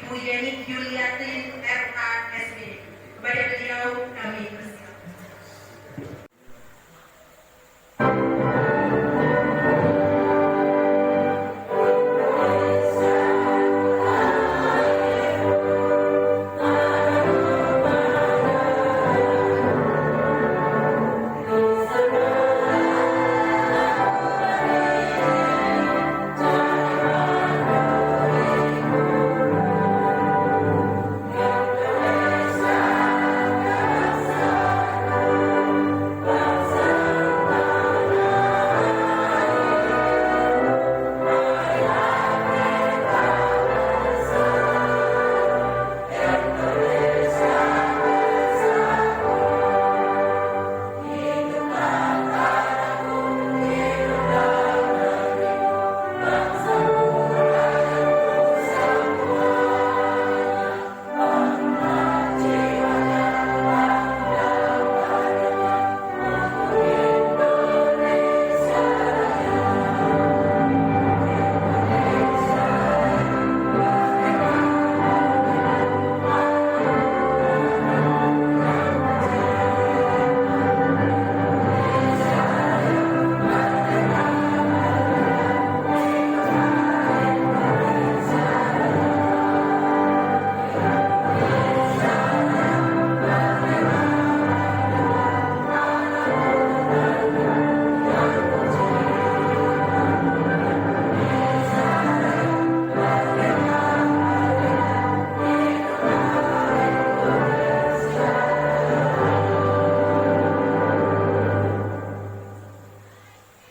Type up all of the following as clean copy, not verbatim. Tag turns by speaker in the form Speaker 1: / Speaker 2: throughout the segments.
Speaker 1: Ibu Yeni Yuliatin RASB. Kepada beliau kami persilakan.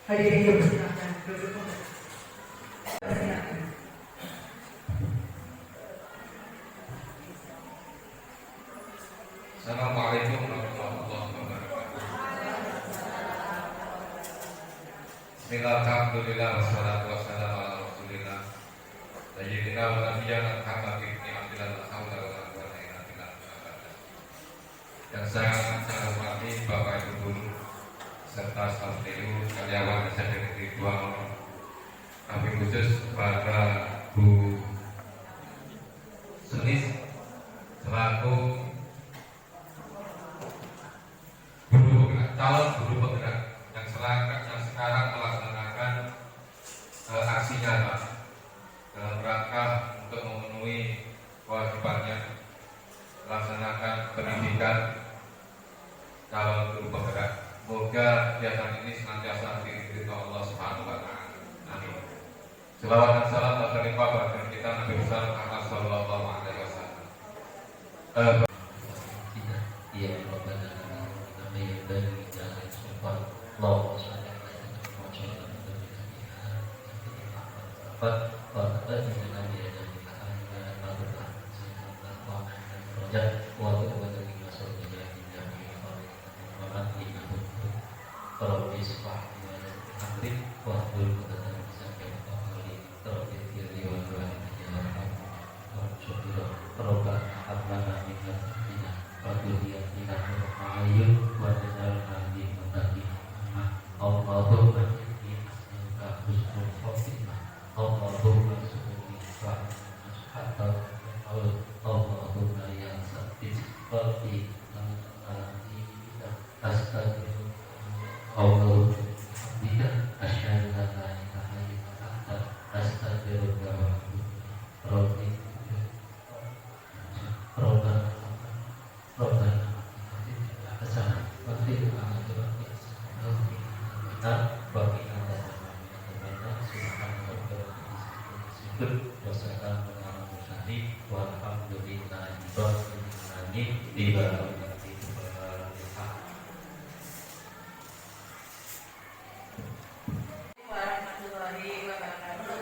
Speaker 1: Hadirin yang bersilakan duduk kembali. Persilakan.
Speaker 2: Assalamualaikum warahmatullahi wabarakatuh. Bismillah, alhamdulillah, wassalatu wassalamu ala rasulillah sayyidina wa nabiyyina Muhammad ibn Abdillah la haula wala quwwata illa billah. Yang sangat hormati Bapak Ibu guru serta staf TU karyawan SMK Negeri 2 Moro. Kami khusus kepada Bu Selis selaku calon guru penggerak yang sekarang melaksanakan aksi nyata dalam rangka untuk memenuhi kewajibannya melaksanakan pendidikan calon guru penggerak. Semoga kegiatan ini senantiasa diridhoi Allah Subhanahu wa taala. Amin. Selawat dan salam berlimpah kepada kita Nabi besar Muhammad sallallahu alaihi wasallam.
Speaker 3: Iya, kepada kami dari jalan support lo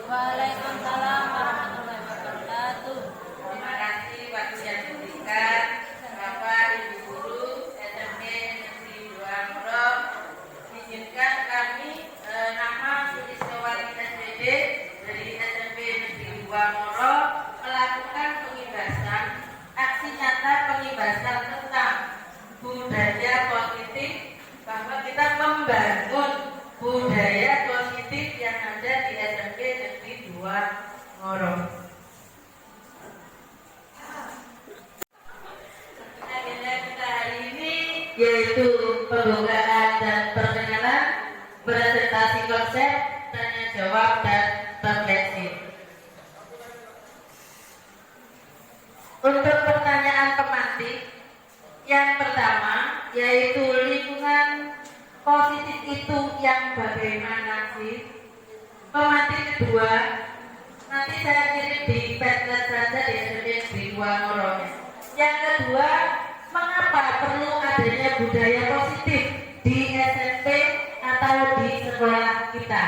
Speaker 4: Waalaikumsalam warahmatullahi wabarakatuh.
Speaker 1: Terima kasih waktu yang diberikan Bapak Ibu Guru SMP Negeri 2 Moro. Izinkan kami nama Suliswati SPB dari SMP Negeri 2 Moro melakukan pengibasan aksi nyata pengibasan tentang yaitu pembukaan dan perkenalan, presentasi konsep, tanya jawab dan refleksi. Untuk pertanyaan pemantik, yang pertama yaitu lingkungan positif itu yang bagaimana sih? Pemantik kedua, nanti saya kirim di Padlet saja di SMP di 2 Ngoro. Yang kedua, mengapa perlu adanya budaya positif di SMP atau di sekolah kita?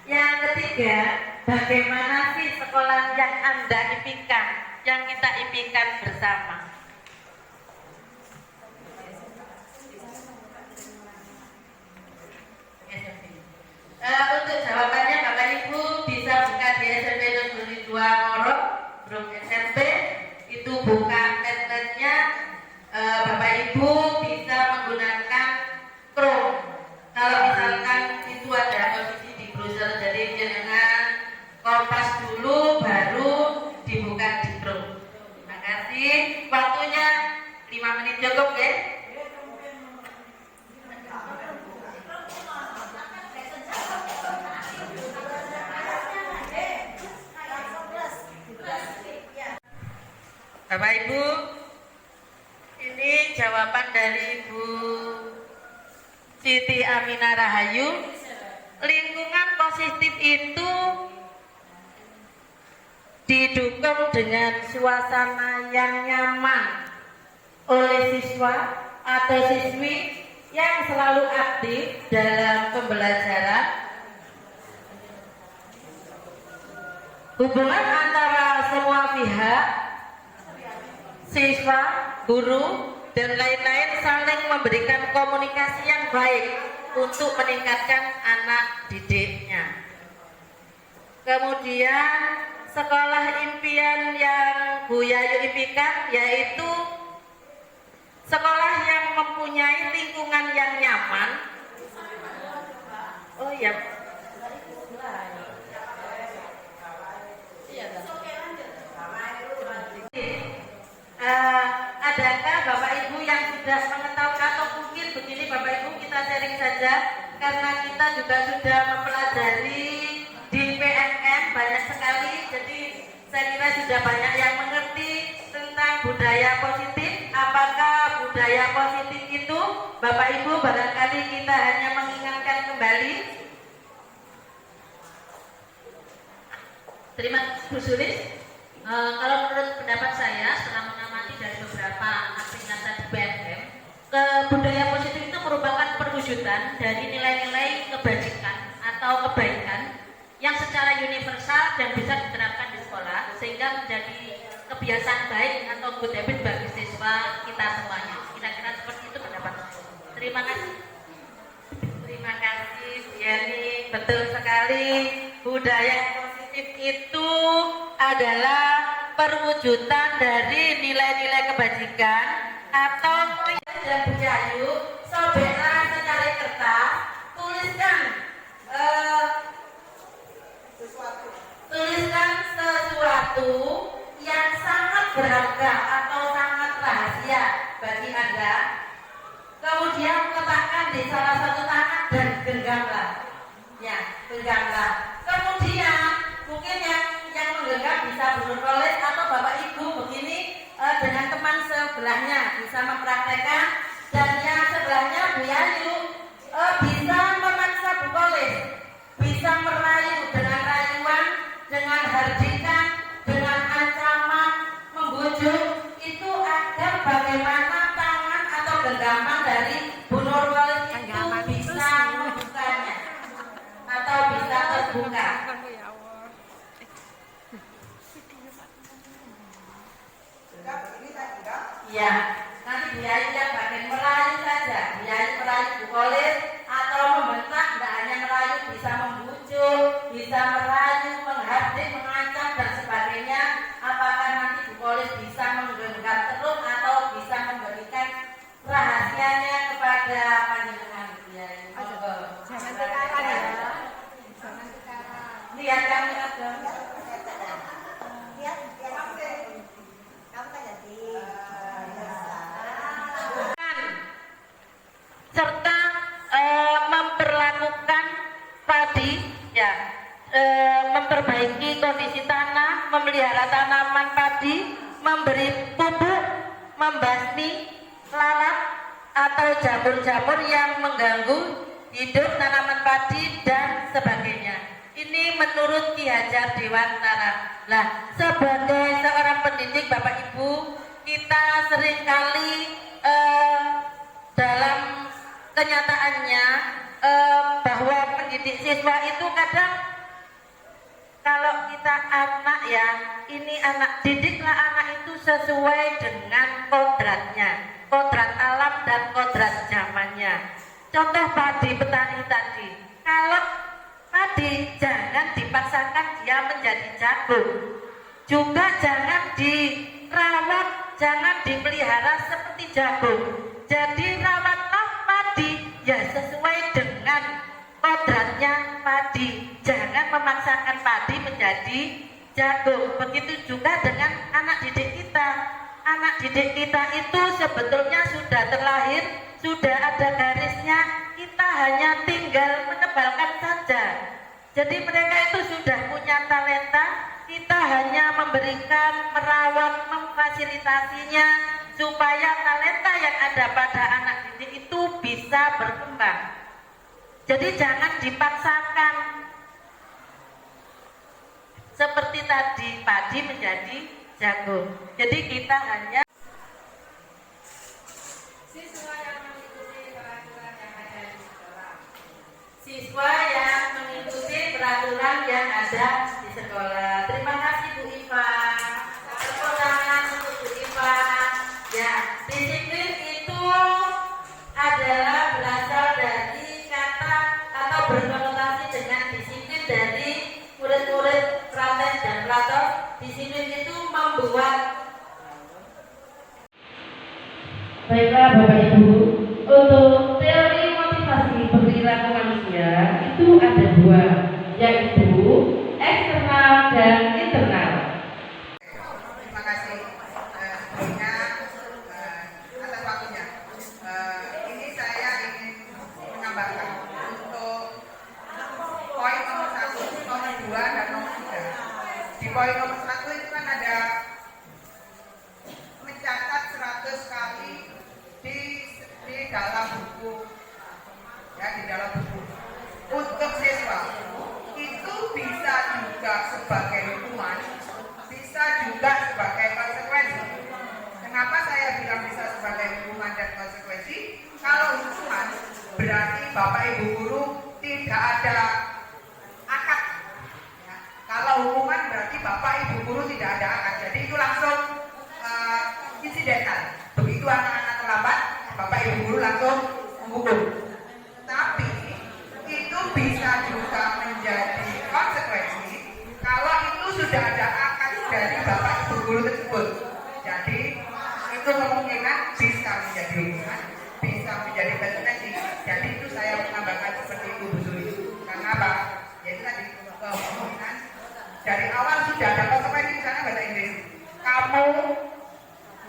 Speaker 1: Yang ketiga, bagaimana sih sekolah yang Anda impikan, yang kita impikan bersama? Untuk jawabannya Bapak Ibu bisa buka di SMP Negeri 2 Ngoro, grup SMP, itu buka Padletnya. Bapak Ibu bisa menggunakan Chrome. Kalau misalkan itu ada posisi di browser, jadi jangan kompas dulu baru dibuka di Chrome. Terima kasih. Waktunya 5 menit cukup ya. Bapak Ibu, ini jawaban dari Ibu Siti Aminah Rahayu. Lingkungan positif itu didukung dengan suasana yang nyaman oleh siswa atau siswi yang selalu aktif dalam pembelajaran. Hubungan antara semua pihak, siswa, guru, dan lain-lain saling memberikan komunikasi yang baik untuk meningkatkan anak didiknya. Kemudian sekolah impian yang Bu Yayu impikan yaitu sekolah yang mempunyai lingkungan yang nyaman. Oh iya. Adakah Bapak Ibu yang sudah mengetahui atau mungkin begini Bapak Ibu kita sharing saja karena kita juga sudah mempelajari di PNM banyak sekali, jadi saya kira sudah banyak yang mengerti tentang budaya positif. Apakah budaya positif itu Bapak Ibu barangkali kita hanya mengingatkan kembali? Terima kasih Bu Sulis. Kalau menurut pendapat saya setelah mengamati dari beberapa aktivitas di PNM, budaya positif itu merupakan perwujudan dari nilai-nilai kebajikan atau kebaikan yang secara universal dan bisa diterapkan di sekolah sehingga menjadi kebiasaan baik atau good habit bagi siswa kita semuanya. Kira-kira seperti itu pendapat saya. Terima kasih. Terima kasih Bu Yani. Betul sekali, budaya positif itu adalah perwujudan dari nilai-nilai kebajikan atau dan Bu Yayu, sobeklah secari kertas, tuliskan sesuatu yang sangat berharga atau sangat rahasia bagi Anda. Kemudian letakkan di salah satu tangan dan genggamlah. Ya, genggamlah. Kemudian mungkin yang menggenggam bisa Bu Nurholis atau Bapak Ibu begini dengan teman sebelahnya bisa mempraktekkan, dan yang sebelahnya Bu Yayu bisa memaksa Bu Kolis, bisa merayu dengan rayuan, dengan hardikan, dengan ancaman, membujuk itu agar bagaimana tangan atau genggaman dari Bu Nurholis itu bisa membukanya atau bisa terbuka. Ya, nanti Bu Yayu yang bagian merayu saja, Bu Yayu merayu Bu Kolis atau membentak, tidak hanya merayu, bisa membujuk, bisa merayu, menghardik, mengancam dan sebagainya. Apakah nanti Bu Kolis bisa menggenggam terus atau bisa memberikan rahasianya kepada panjenengan Bu Yayu?
Speaker 5: Jangan sekarang ya. Jangan sekarang.
Speaker 1: Lihat kami ada.
Speaker 5: Lihat kamu kan jadi biasa.
Speaker 1: memelihara tanaman padi, memberi pupuk, membasmi lalat atau jamur-jamur yang mengganggu hidup tanaman padi dan sebagainya. Ini menurut Ki Hajar Dewantara. Nah, sebagai seorang pendidik Bapak Ibu, kita seringkali dalam kenyataannya bahwa mendidik siswa itu kadang kalau kita anak ya, ini anak, didiklah anak itu sesuai dengan kodratnya, kodrat alam dan kodrat zamannya. Contoh padi petani tadi, kalau padi jangan dipaksakan dia menjadi jagung, juga jangan dirawat, jangan dipelihara seperti jagung. Jadi rawatlah padi ya sesuai dengan kodratnya padi, jangan memaksakan padi menjadi jagung. Begitu juga dengan anak didik kita. Anak didik kita itu sebetulnya sudah terlahir, sudah ada garisnya, kita hanya tinggal menebalkan saja. Jadi mereka itu sudah punya talenta, kita hanya memberikan, merawat, memfasilitasinya supaya talenta yang ada pada anak didik itu bisa berkembang. Jadi jangan dipaksakan seperti tadi padi menjadi jagung. Jadi kita hanya
Speaker 5: Siswa yang mengikuti peraturan yang ada di sekolah.
Speaker 1: siswa yang mengikuti peraturan yang ada di sekolah. Terima kasih Bu Iva. Tepuk tangan untuk Bu Iva. Ya, disiplin itu adalah berasal dari kata atau berkonotasi dengan disiplin dari murid-murid Prates dan Plato. Disiplin itu membuat. Baiklah Bapak Ibu, untuk teori motivasi perilaku manusia itu ada dua, yaitu eksternal dan internal.
Speaker 6: Terima kasih sebelumnya atas waktunya. Ini saya ingin menambahkan untuk poin nomor 1, nomor 2, dan nomor 3. Di poin nomor 1 itu kan ada mencatat 100 kali di dalam buku, ya, di dalam buku. Untuk siswa itu bisa juga sebagai hukuman, bisa juga sebagai konsekuensi. Kenapa saya bilang bisa sebagai hukuman dan konsekuensi? Kalau hukuman berarti Bapak Ibu guru tidak ada akad. Ya. Kalau hukuman berarti Bapak Ibu guru tidak ada akad. Jadi itu langsung insidental. Begitu anak-anak terlambat, Bapak Ibu guru langsung menghukum. Tapi itu bisa juga menjadi konsekuensi kalau itu sudah ada akad dari Bapak Ibu guru tersebut. Jadi itu kemungkinan bisa menjadi hukuman, bisa menjadi konsekuensi. Jadi itu saya menambahkan seperti itu Bu Suri. Karena apa? Jadi tadi kemungkinan dari awal sudah ada konsekuensi, misalnya bahasa Inggris. Kamu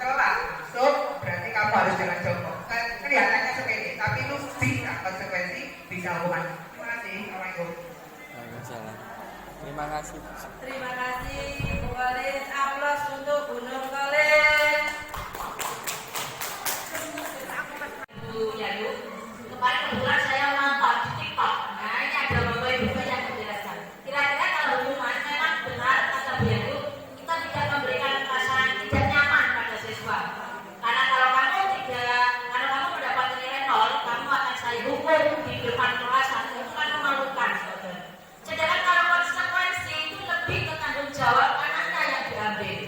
Speaker 6: telat masuk, berarti kamu harus jalan jongkok. Kelihatannya sepele, tapi itu bisa konsekuensi, bisa hukuman. Terima kasih. Assalamualaikum.
Speaker 7: Terima kasih.
Speaker 1: Terima kasih Bu Kolis. Aplaus untuk Bu Nur Kolis. Bu Yayu, kemarin kebetulan saya nonton di TikTok. Nah ini ada Bapak Ibu yang menjelaskan. Kira-kira kalau hukuman memang benar kata Bu Yayu, kita tidak memberikan perasaan tidak nyaman pada siswa. Karena kalau kamu mendapat nilai 0, kamu akan saya hukum di depan kelas, itu kan memalukan. Sedangkan kalau konsekuensi itu lebih ke tanggung jawab anaknya yang diambil.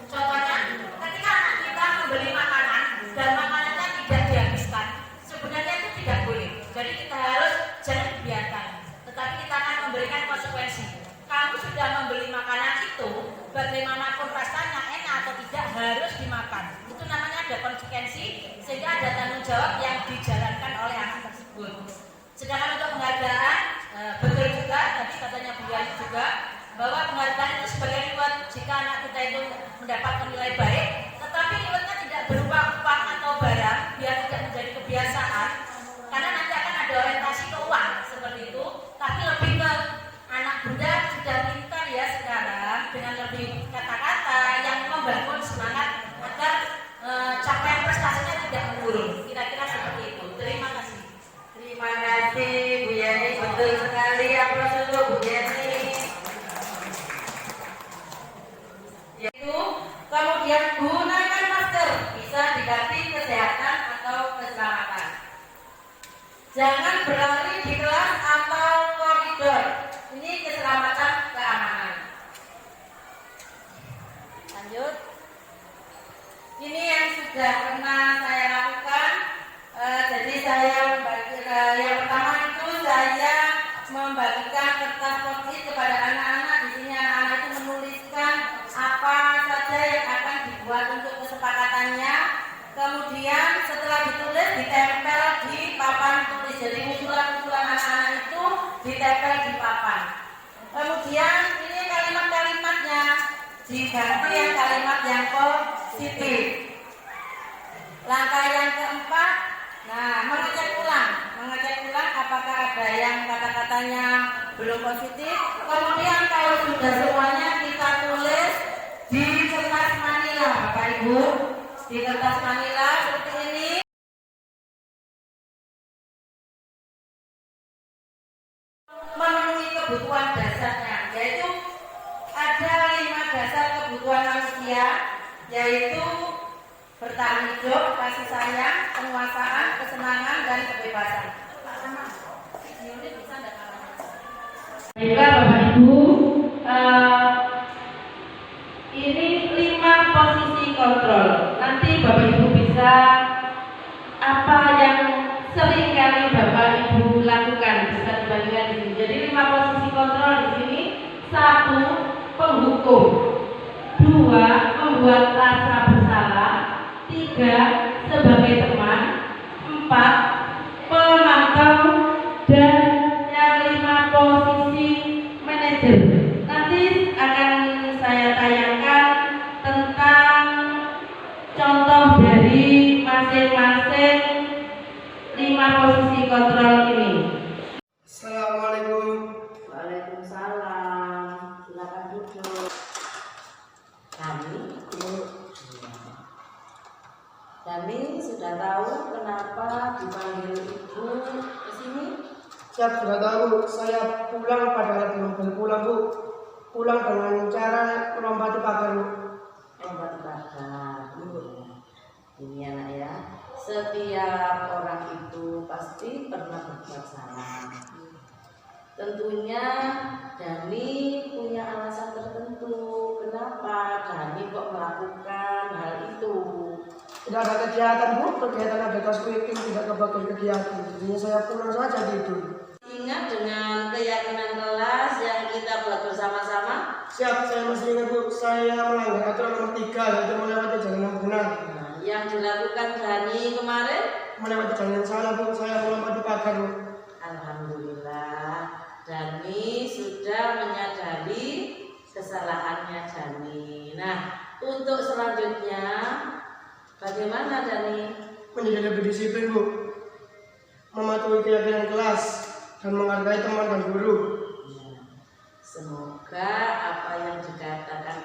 Speaker 1: Contohnya, ketika anak kita membeli makanan dan makanannya tidak dihabiskan, sebenarnya itu tidak boleh. Jadi kita harus jangan dibiarkan, tetapi kita akan memberikan konsekuensi. Kamu sudah membeli makanan itu, bagaimanapun rasanya enak atau tidak harus dimakan. Itu namanya ada konsekuensi, sehingga ada tanggung jawab yang dijalankan oleh anak tersebut. Sedangkan untuk penghargaan, betul juga tadi katanya Bu Yani juga bahwa penghargaan itu sebagai reward jika anak kita itu mendapatkan nilai baik, tetapi rewardnya tidak berupa uang atau barang biar tidak menjadi kebiasaan, karena nanti akan ada orientasi ke uang seperti itu, tapi lebih ke anak bunda sudah pintar ya sekarang dengan lebih
Speaker 7: kata-kata yang membangun semangat agar capaian prestasinya tidak menurun. Kira-kira seperti itu. Terima kasih.
Speaker 1: Terima kasih Bu Yani, betul sekali. Aplaus dulu Bu Yani. Yaitu kemudian gunakan masker, bisa diganti kesehatan atau keselamatan. Jangan berlari di kelas atau koridor. Ini keselamatan keamanan. Lanjut. Ini yang sudah pernah saya lakukan. Jadi saya membagi, yang pertama itu saya membagikan kertas post-it kepada anak-anak. Di sini anak-anak itu menuliskan apa saja yang akan dibuat untuk kesepakatannya. Kemudian setelah ditulis ditempel di papan tulis. Jadi usulan-usulan anak-anak itu ditempel di papan. Kemudian ini kalimat-kalimatnya diganti yang kalimat yang positif. Langkah yang keempat, mengecek ulang apakah ada yang kata-katanya belum positif. Kemudian kalau sudah semuanya kita tulis di kertas manila, Bapak Ibu, di kertas manila seperti ini. Memenuhi kebutuhan dasarnya, yaitu ada 5 dasar kebutuhan manusia, yaitu bertahan hidup, kasih sayang, penguasaan, kesenangan, dan kebebasan. Baiklah Bapak Ibu, ini 5 posisi kontrol. Nanti Bapak Ibu bisa apa yang sering kali Bapak Ibu lakukan, bisa dibandingkan di sini. Jadi 5 posisi kontrol di sini. 1. Penghukum. 2. Membuat rasa bersalah. 3. Sebagai teman. 4. Pemantau. Dan yang 5 posisi manajer. Nanti akan saya tayangkan tentang contoh dari masing-masing 5 posisi kontrol ini.
Speaker 6: Assalamualaikum.
Speaker 1: Waalaikumsalam. Silakan duduk. Kami sudah tahu kenapa dipanggil Ibu ke sini?
Speaker 8: Siap, sudah tahu. Saya pulang padahal belum pulang, Bu. Pulang dengan cara melompati pagar, Bu.
Speaker 1: Lompat bakar. Ini anak ya. Setiap orang itu pasti pernah berbuat salah. Tentunya Dani punya alasan tertentu. Kenapa Dani kok melakukan hal itu?
Speaker 8: Tidak ada kegiatan, Bu. Kegiatan ada kelas meeting, tidak kebagian kegiatan. Jadinya saya pulang saja tidur.
Speaker 1: Ingat dengan keyakinan kelas yang kita buat bersama-sama.
Speaker 8: Siap, saya masih ingat, Bu. Saya melanggar aturan nomor 3, yaitu melewati jalan yang benar.
Speaker 1: Yang dilakukan Dani kemarin?
Speaker 8: Melewati jalan yang salah, Bu. Saya melompati pagar, Bu.
Speaker 1: Alhamdulillah, Dani sudah menyadari kesalahannya Dani. Nah, untuk selanjutnya bagaimana Dani?
Speaker 8: Menjadi lebih disiplin, Bu. Mematuhi keyakinan kelas dan menghargai teman dan guru.
Speaker 1: Semoga apa yang dikatakan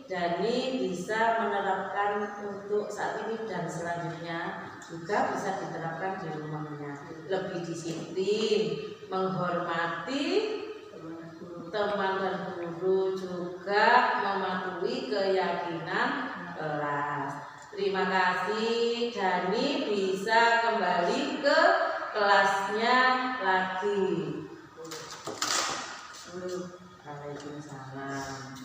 Speaker 1: Dani bisa menerapkan untuk saat ini dan selanjutnya juga bisa diterapkan di rumahnya. Lebih disiplin, menghormati teman dan guru, juga mematuhi keyakinan kelas. Terima kasih, Dani bisa kembali ke kelasnya lagi. Waalaikumsalam.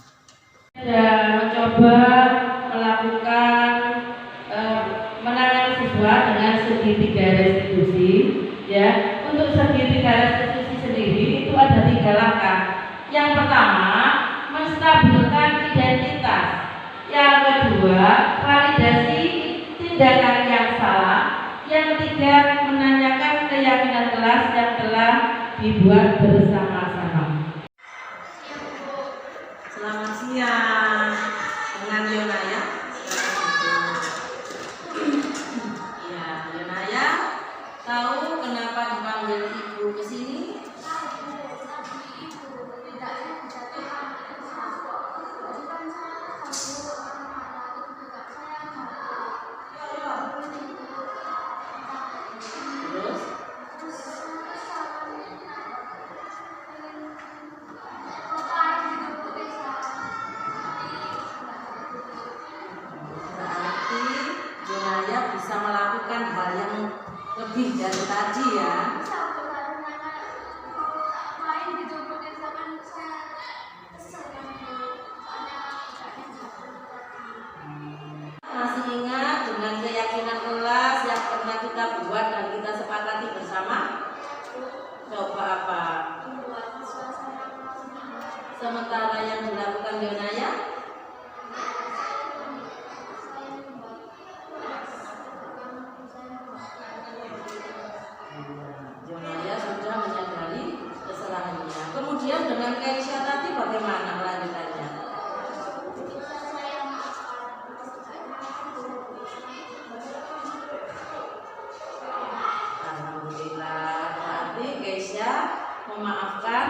Speaker 1: Dan mencoba melakukan menangani siswa dengan segitiga restitusi. Ya, untuk segitiga restitusi sendiri itu ada 3 langkah. Yang pertama, menstabilkan identitas. Yang kedua, validasi tindakan yang salah. Yang ketiga, menanyakan keyakinan kelas yang telah dibuat bersama-sama. Selamat siang dengan Yonaya. Ya, Yonaya, tahu kenapa dipanggil Ibu ke sini?
Speaker 7: dari tadi ya. Masih ingat dengan keyakinan kelas yang pernah kita buat dan kita sepakati bersama? Coba apa? Sementara yang dilakukan Yonaya? Yonaya sudah menyadari kesalahannya. Kemudian dengan Keisha tadi bagaimana kelanjutannya? Alhamdulillah, berarti Keisha memaafkan.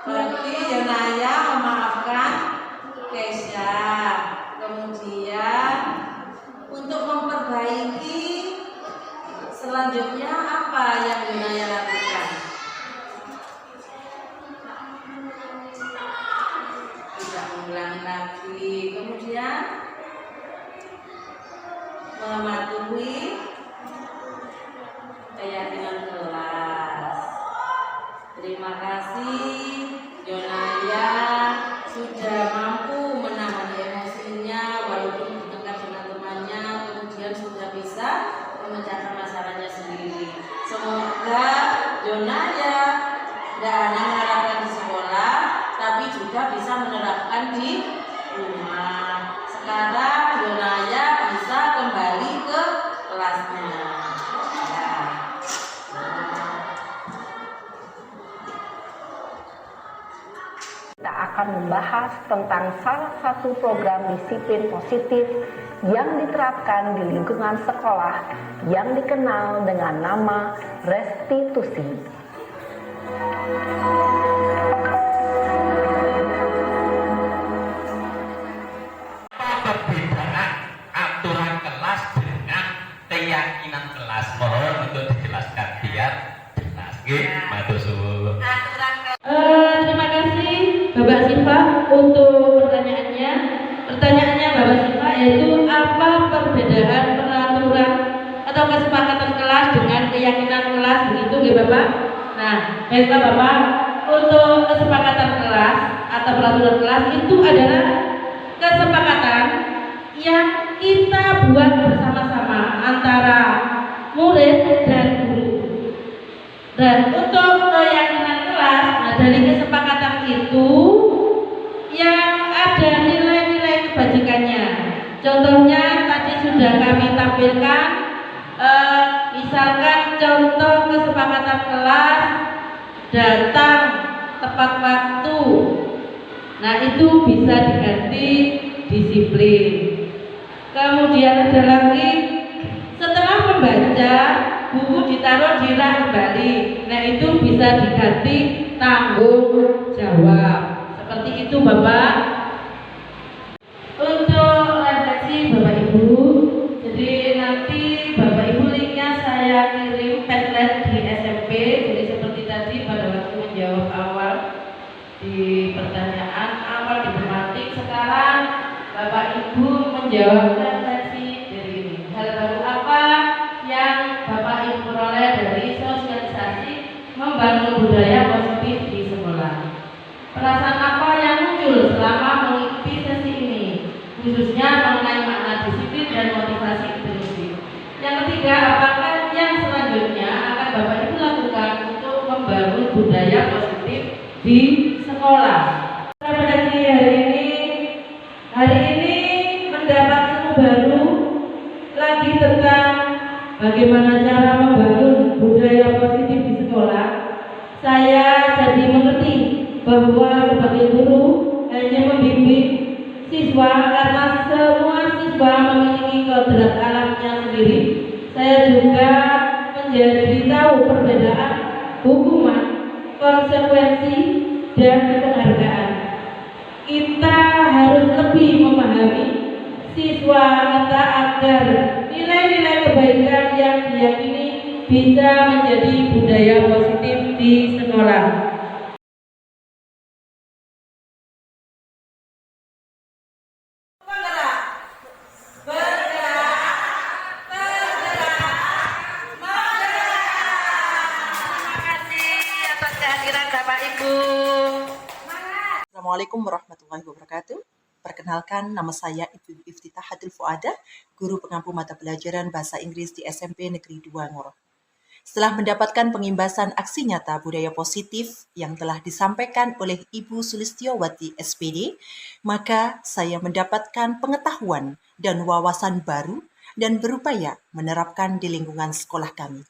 Speaker 7: Berarti Yonaya memaafkan Keisha. Kemudian untuk memperbaiki selanjutnya apa yang Yonaya lakukan? Tidak mengulangi lagi. Kemudian mematuhi keyakinan kelas. Terima kasih Yonaya sudah mampu menahan emosinya walaupun di tengah dengan temannya, kemudian sudah bisa memecahkan masalahnya sendiri. Semoga Yonaya tidak hanya menerapkan di sekolah, tapi juga bisa menerapkan di rumah. Sekarang Yonaya bisa kembali ke kelasnya.
Speaker 9: Kita akan membahas tentang salah satu program disiplin positif yang diterapkan di lingkungan sekolah yang dikenal dengan nama restitusi.
Speaker 10: Perbedaan aturan kelas dengan keyakinan kelas, mohon untuk dijelaskan biar jelas. Matur suwun.
Speaker 1: Terima kasih Bapak Siva untuk pertanyaannya. Pertanyaannya Bapak Siva yaitu apa perbedaan peraturan atau kesepakatan kelas dengan keyakinan kelas, begitu ya Bapak? Nah, baiklah Bapak, untuk kesepakatan kelas atau peraturan kelas itu adalah kesepakatan yang kita buat bersama-sama antara murid dan guru. Dan untuk keyakinan kelas, nah dari kesepakatan itu yang ada nilai-nilai kebajikannya. Contohnya tadi sudah kami tampilkan, misalkan contoh kesepakatan kelas datang tepat waktu. Nah itu bisa diganti disiplin. Kemudian ada lagi setelah membaca buku ditaruh di rak kembali. Nah itu bisa diganti tanggung jawab. Seperti itu Bapak. Untuk refleksi Bapak Ibu, jadi nanti Bapak Ibu linknya saya kirim Padlet di SMP. Jadi seperti tadi pada waktu menjawab awal di pertanyaan awal di tematik, sekarang Bapak Ibu menjawab refleksi dari ini. Hal baru apa yang Bapak Ibu peroleh dari sosialisasi membangun budaya positif di sekolah? Perasaan apa yang muncul selama mengikuti sesi ini, khususnya mengenai makna disiplin dan motivasi intrinsiktif? Yang ketiga, apakah yang selanjutnya akan Bapak Ibu lakukan untuk membangun budaya positif di sekolah? Pada hari ini mendapat ilmu baru lagi tentang bagaimana cara membangun budaya positif di sekolah. Saya jadi mengerti bahwa sebagai guru hanya membimbing siswa karena semua siswa memiliki kodrat alamnya sendiri. Saya juga menjadi tahu perbedaan hukuman, konsekuensi, dan penghargaan. Kita harus lebih memahami siswa kita agar nilai-nilai kebaikan yang diyakini bisa menjadi budaya positif di sekolah. Bergerak, bergerak, bergerak.
Speaker 11: Assalamualaikum warahmatullahi wabarakatuh. Perkenalkan, nama saya Ibu Iftitahatul Fuada, guru pengampu mata pelajaran Bahasa Inggris di SMP Negeri 2 Ngoro. Setelah mendapatkan pengimbasan aksi nyata budaya positif yang telah disampaikan oleh Ibu Sulistiowati SPD, maka saya mendapatkan pengetahuan dan wawasan baru dan berupaya menerapkan di lingkungan sekolah kami.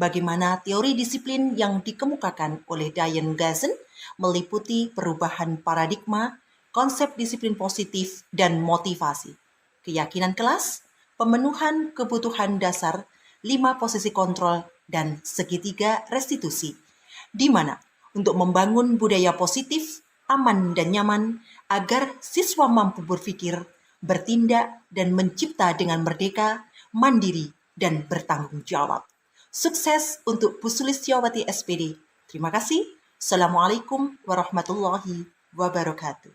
Speaker 11: Bagaimana teori disiplin yang dikemukakan oleh Diane Gassen meliputi perubahan paradigma, konsep disiplin positif, dan motivasi, keyakinan kelas, pemenuhan kebutuhan dasar, 5 posisi kontrol, dan segitiga restitusi, di mana untuk membangun budaya positif, aman, dan nyaman agar siswa mampu berpikir, bertindak, dan mencipta dengan merdeka, mandiri, dan bertanggung jawab. Sukses untuk Bu Sulistiowati SPD. Terima kasih. Assalamualaikum warahmatullahi wabarakatuh.